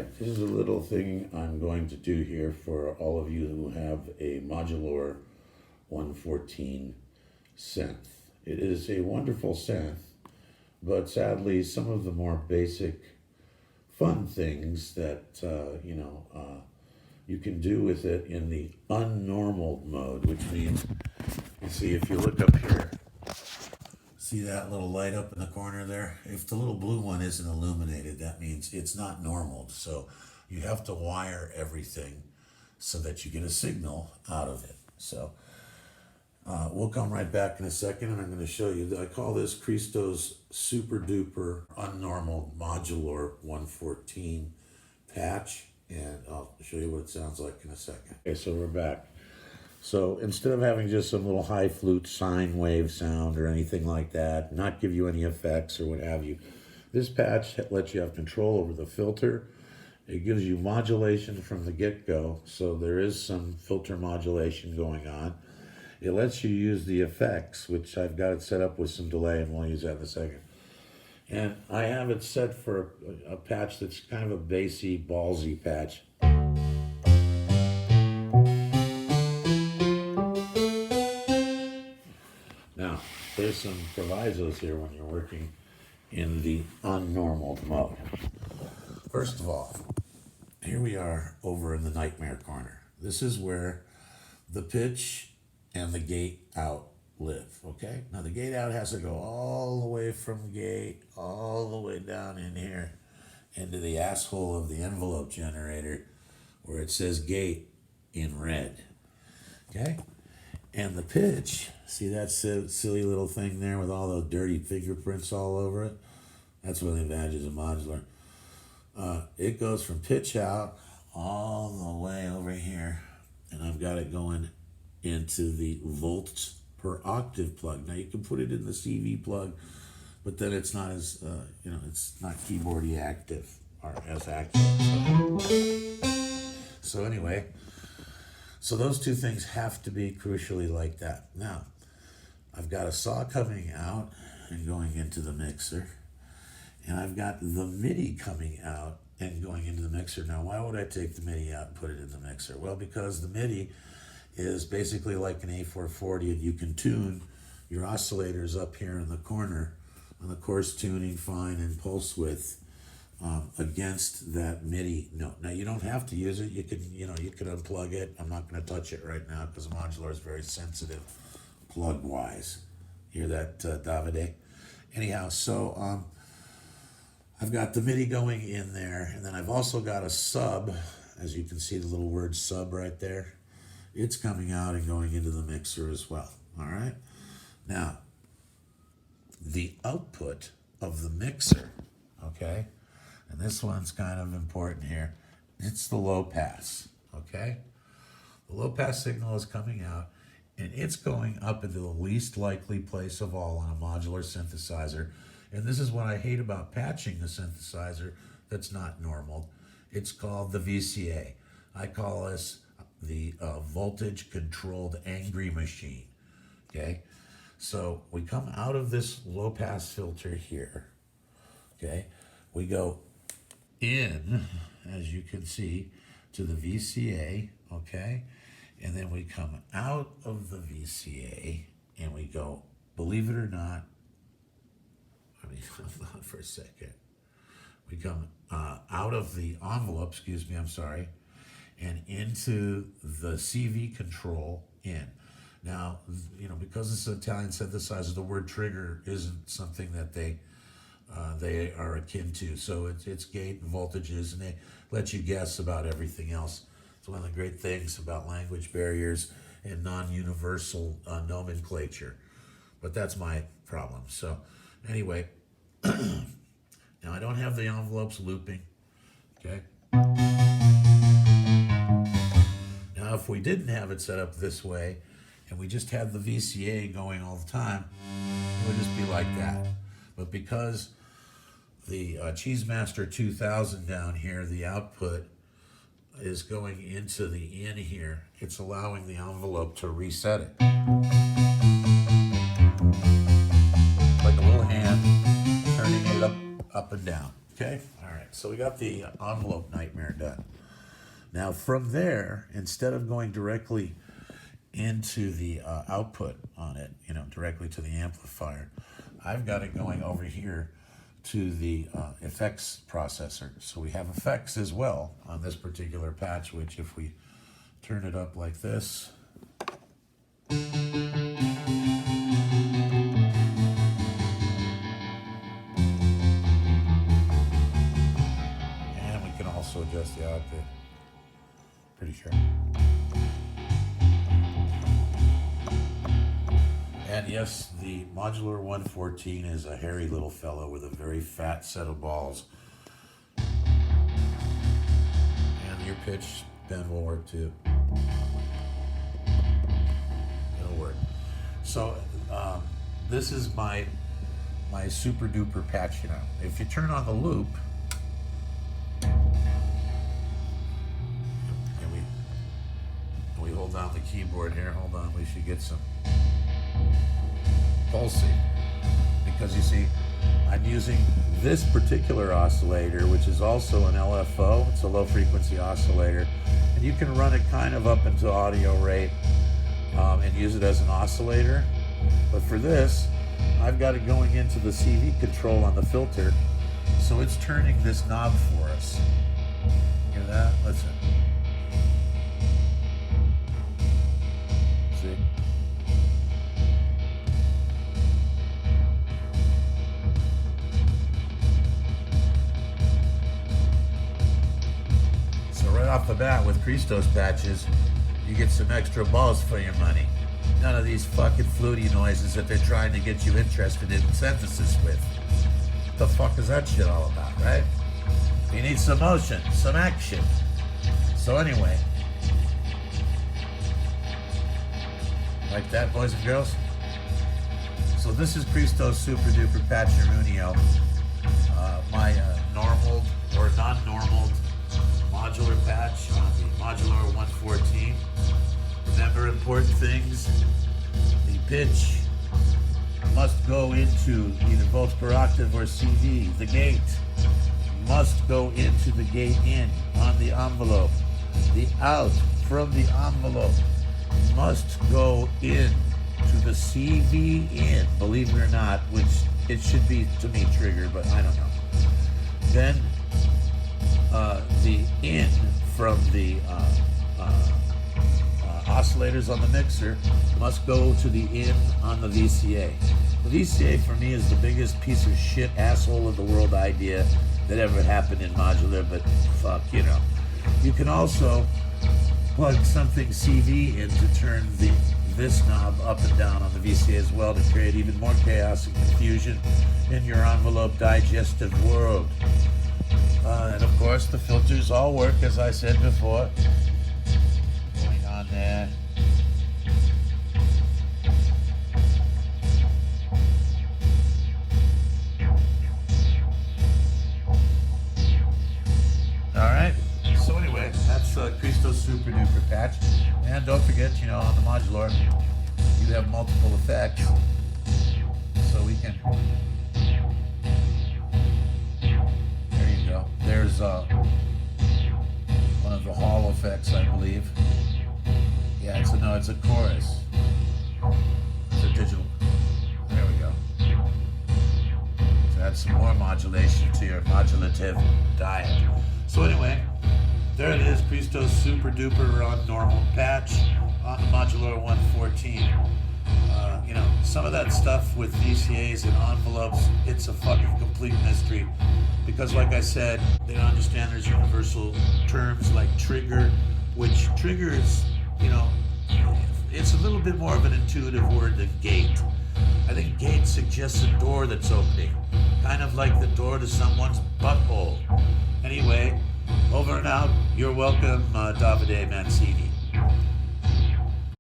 right, this is a little thing I'm going to do here for all of you who have a Modulor 114 synth. It is a wonderful synth, but sadly some of the more basic fun things that, you can do with it in the unnormal mode, which means, you see, if you look up here, see that little light up in the corner there? If the little blue one isn't illuminated, that means it's not normal. So you have to wire everything so that you get a signal out of it. So we'll come right back in a second, and I'm going to show you. I call this Christos Super Duper Unnormal Modulor 114 patch, and I'll show you what it sounds like in a second. Okay, so we're back. So instead of having just some little high flute sine wave sound or anything like that, not give you any effects or what have you, this patch lets you have control over the filter. It gives you modulation from the get-go, so there is some filter modulation going on. It lets you use the effects, which I've got it set up with some delay, and we'll use that in a second. And I have it set for a patch that's kind of a bassy, ballsy patch. Now, there's some provisos here when you're working in the unnormal mode. First of all, here we are over in the nightmare corner. This is where the pitch and the gate out live, okay? Now the gate out has to go all the way from gate, all the way down in here into the asshole of the envelope generator where it says gate in red, okay? And the pitch, see that silly little thing there with all those dirty fingerprints all over it? That's one of the advantages of modular. It goes from pitch out all the way over here, and I've got it going into the volts per octave plug. Now you can put it in the CV plug, but then it's not as, it's not keyboardy active or as active. So anyway, so those two things have to be crucially like that. Now, I've got a saw coming out and going into the mixer, and I've got the MIDI coming out and going into the mixer. Now, why would I take the MIDI out and put it in the mixer? Well, because the MIDI is basically like an A440, and you can tune your oscillators up here in the corner on the coarse tuning, fine, and pulse width against that MIDI note. Now you don't have to use it. You can, you can unplug it. I'm not going to touch it right now because the modular is very sensitive plug-wise. Hear that, Davide? Anyhow, so I've got the MIDI going in there, and then I've also got a sub, as you can see the little word sub right there. It's coming out and going into the mixer as well, all right? Now, the output of the mixer, okay, and this one's kind of important here, it's the low pass, okay? The low pass signal is coming out, and it's going up into the least likely place of all on a modular synthesizer, and this is what I hate about patching the synthesizer that's not normal. It's called the VCA. I call this the voltage controlled angry machine, okay? So we come out of this low pass filter here, okay? We go in, as you can see, to the VCA, okay? And then we come out of the VCA and we go, believe it or not, hold on for a second. We come out of the envelope, and into the CV control in. Now, because it's an Italian synthesizer, the word trigger isn't something that they are akin to. So it's gate and voltages, and they let you guess about everything else. It's one of the great things about language barriers and non-universal nomenclature. But that's my problem. So anyway, now I don't have the envelopes looping, okay? Now, if we didn't have it set up this way, and we just had the VCA going all the time, it would just be like that. But because the Cheesemaster 2000 down here, the output is going into the in here, it's allowing the envelope to reset it. Like a little hand turning it up and down, Okay, all right, so we got the envelope nightmare done. Now from there, instead of going directly into the output on it, directly to the amplifier, I've got it going over here to the effects processor. So we have effects as well on this particular patch, which if we turn it up like this, and we can also adjust the octave, pretty sure. And yes, the Modular 114 is a hairy little fellow with a very fat set of balls. And your pitch bend will work too. It'll work. So this is my super duper patch. If you turn on the loop, and we hold down the keyboard here. Hold on, we should get some pulsing, because you see I'm using this particular oscillator, which is also an LFO. It's a low frequency oscillator, and you can run it kind of up into audio rate and use it as an oscillator. But for this, I've got it going into the CV control on the filter, so it's turning this knob for us. Hear that? Listen. See? Right off the bat with Christos patches, you get some extra balls for your money. None of these fucking fluty noises that they're trying to get you interested in synthesis with. What the fuck is that shit all about, right? You need some motion, some action. So anyway, like that, boys and girls? So this is Christos Super Duper Patch Arunio, my normal or non-normal modular patch on the Modular 114. Remember important things. The pitch must go into either volts per octave or CV. The gate must go into the gate in on the envelope. The out from the envelope must go in to the CV in, believe it or not, which it should be to me triggered, but I don't know. Then the in from the oscillators on the mixer must go to the in on the VCA. The VCA for me is the biggest piece of shit asshole of the world idea that ever happened in modular, but fuck, You can also plug something CV in to turn this knob up and down on the VCA as well to create even more chaos and confusion in your envelope digestive world. And of course, the filters all work, as I said before. Going on there. All right. So anyway, that's Christos Super Duper Patch. And don't forget, on the Modular, you have multiple effects. So we can... There's one of the Hall effects, I believe. Yeah, it's a chorus. It's a digital. There we go. So add some more modulation to your modulative diet. So anyway, there it is, Christos Super Duper on normal patch on the Modular 114. Some of that stuff with VCAs and envelopes, it's a fucking complete mystery. Because like I said, they don't understand there's universal terms like trigger, which triggers, it's a little bit more of an intuitive word than gate. I think gate suggests a door that's opening, kind of like the door to someone's butthole. Anyway, over and out. You're welcome, Davide Mancini.